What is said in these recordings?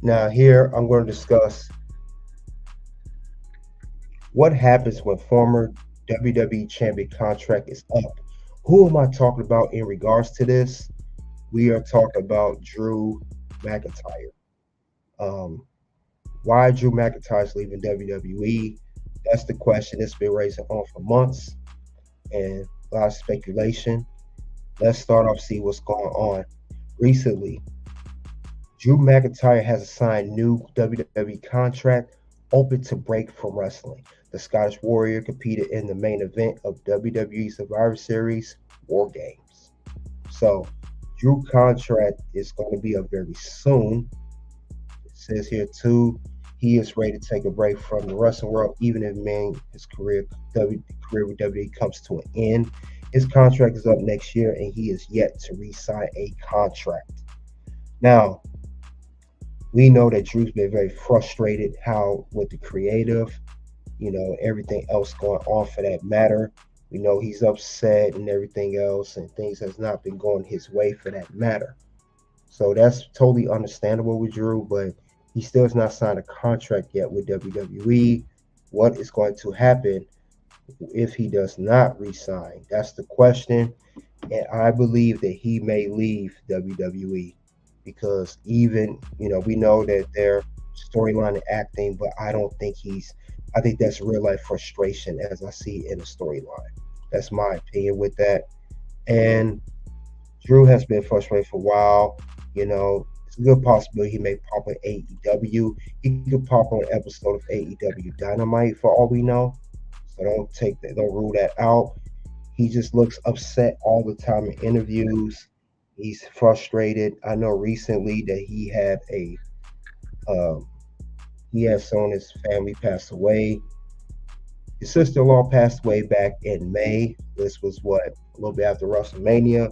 Now, here I'm going to discuss what happens when former WWE champion contract is up. Who am I talking about in regards to this? We are talking about Drew McIntyre. Um, why Drew McIntyre is leaving WWE? That's the question that's been raising on for months and a lot of speculation. Let's start off see what's going on. Recently, Drew McIntyre has signed new WWE contract open to break from wrestling. The Scottish Warrior competed in the main event of WWE Survivor Series War Games. So Drew contract is going to be up very soon. It says here too, he is ready to take a break from the wrestling world, even if his career with WWE comes to an end. His contract is up next year, and he is yet to re-sign a contract. Now, we know that Drew's been very frustrated how with the creative, everything else going on for that matter. We know he's upset and everything else, and things has not been going his way for that matter. So that's totally understandable with Drew, but he still has not signed a contract yet with WWE. What is going to happen if he does not resign? That's the question. And I believe that he may leave WWE because even, we know that their storyline and acting, but I think that's real life frustration as I see in the storyline. That's my opinion with that. And Drew has been frustrated for a while. It's a good possibility he may pop on AEW. He could pop on an episode of AEW Dynamite for all we know. So don't rule that out. He just looks upset all the time in interviews. He's frustrated. I know recently that um, he had someone in his family pass away. His sister-in-law passed away back in May. This was what a little bit after WrestleMania.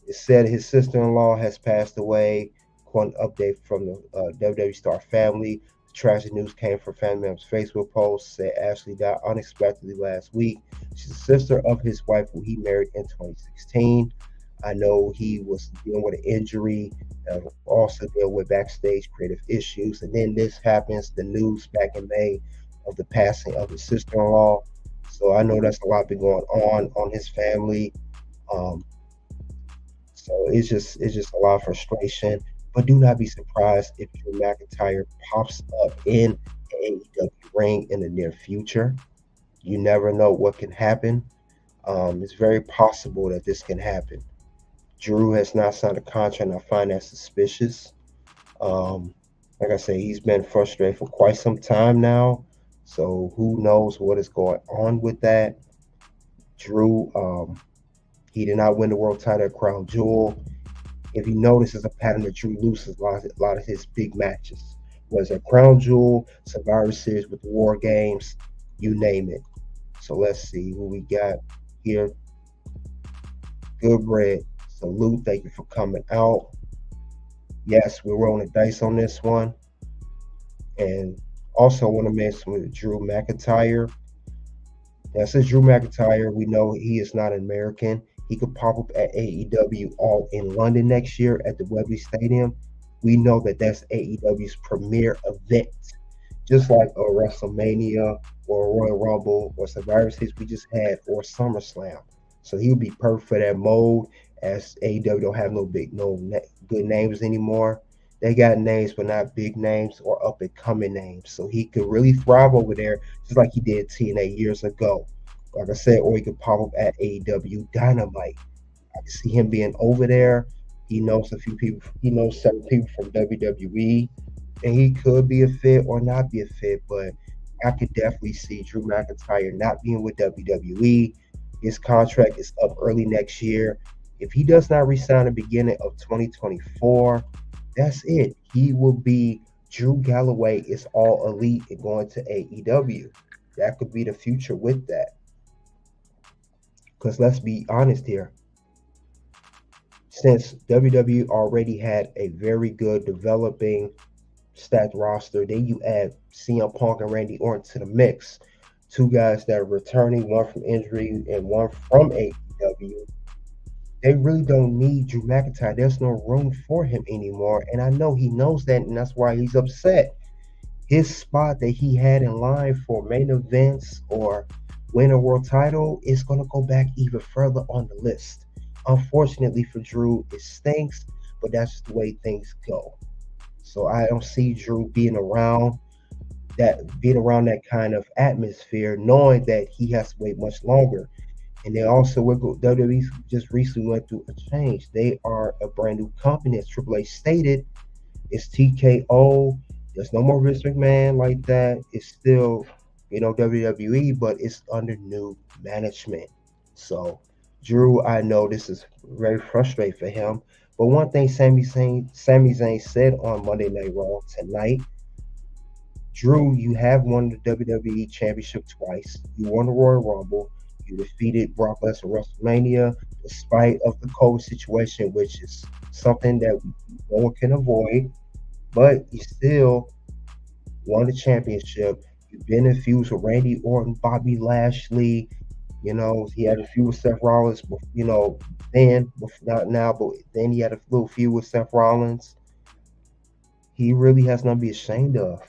It said his sister-in-law has passed away. According to update from the WWE Star family, the tragic news came from family members' Facebook post. Said Ashley died unexpectedly last week. She's the sister of his wife, who he married in 2016. I know he was dealing with an injury, also dealing with backstage creative issues, and then this happens. The news back in May of the passing of his sister-in-law. So I know that's a lot been going on his family. Um, so it's just a lot of frustration. But do not be surprised if Drew McIntyre pops up in an AEW ring in the near future. You never know what can happen. It's very possible that this can happen. Drew has not signed a contract, and I find that suspicious. Um, like I say, he's been frustrated for quite some time now. So who knows what is going on with that? Drew, he did not win the world title at Crown Jewel. If you notice, it's a pattern that Drew loses a lot of his big matches. Was it Crown Jewel, Survivor Series with the War Games, you name it. So let's see who we got here. Good bread. Salute. Thank you for coming out. Yes, we're rolling the dice on this one. And also want to mention with Drew McIntyre. Now, since Drew McIntyre, we know he is not an American. He could pop up at AEW All in London next year at the Wembley Stadium. We know that that's AEW's premier event, just like a WrestleMania or a Royal Rumble or Survivor Series we just had or SummerSlam. So he would be perfect for that mode. As AEW don't have good names anymore. They got names, but not big names or up and coming names. So he could really thrive over there, just like he did TNA years ago. Like I said, or he could pop up at AEW Dynamite. I can see him being over there. He knows a few people. He knows several people from WWE, and he could be a fit or not be a fit. But I could definitely see Drew McIntyre not being with WWE. His contract is up early next year. If he does not resign at the beginning of 2024, that's it. He will be Drew Galloway is all elite and going to AEW. That could be the future with that. Because let's be honest here, since WWE already had a very good developing stacked roster, then you add CM Punk and Randy Orton to the mix. Two guys that are returning, one from injury and one from AEW. They really don't need Drew McIntyre. There's no room for him anymore. And I know he knows that, and that's why he's upset. His spot that he had in line for main events or win a world title is going to go back even further on the list. Unfortunately for Drew, it stinks, but that's just the way things go. So I don't see Drew being around that kind of atmosphere, knowing that he has to wait much longer. And they also WWE just recently went through a change. They are a brand new company, as Triple H stated. It's TKO. There's no more Vince McMahon like that. It's still, WWE, but it's under new management. So, Drew, I know this is very frustrating for him. But one thing Sami Zayn said on Monday Night Raw tonight, Drew, you have won the WWE Championship twice. You won the Royal Rumble. You defeated Brock Lesnar at WrestleMania, despite of the COVID situation, which is something that no one can avoid. But you still won the championship. You've been in feuds with Randy Orton, Bobby Lashley. He had a feud with Seth Rollins. Then not now, but then he had a little feud with Seth Rollins. He really has nothing to be ashamed of.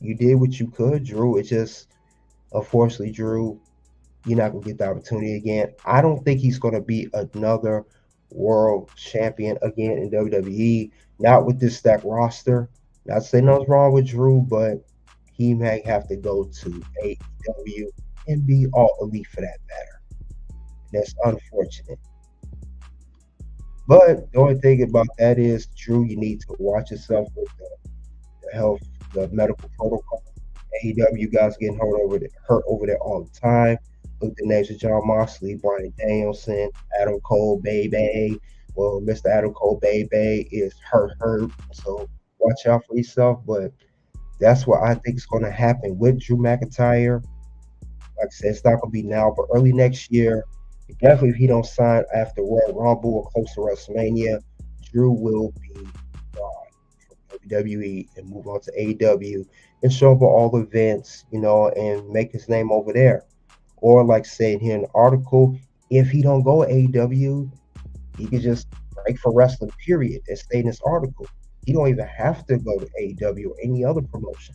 You did what you could, Drew. It's just, unfortunately, Drew, you're not going to get the opportunity again. I don't think he's going to be another world champion again in WWE. Not with this stacked roster. Not saying nothing's wrong with Drew, but he may have to go to AEW and be all elite for that matter. That's unfortunate. But the only thing about that is, Drew, you need to watch yourself with the health, the medical protocol. AEW guys getting hurt over there all the time. Look at the names of John Moxley, Brian Danielson, Adam Cole, Baby. Well, Mr. Adam Cole, Baby is hurt. So watch out for yourself. But that's what I think is going to happen with Drew McIntyre. Like I said, it's not going to be now, but early next year, definitely if he don't sign after Royal Rumble or close to WrestleMania, Drew will be gone from WWE and move on to AEW and show up at all the events, and make his name over there. Or like saying here in the article, if he don't go to AEW, he could just break for wrestling, period. As stated in this article. He don't even have to go to AEW or any other promotion.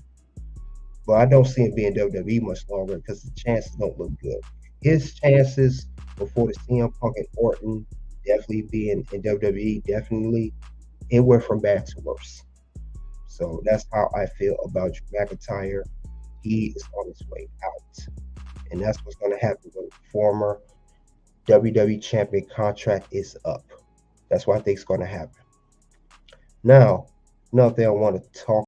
But I don't see him being WWE much longer because the chances don't look good. His chances before the CM Punk and Orton definitely being in WWE, definitely, it went from bad to worse. So that's how I feel about Drew McIntyre. He is on his way out. And that's what's going to happen when the former WWE champion contract is up. That's what I think is going to happen. Now, another thing I want to talk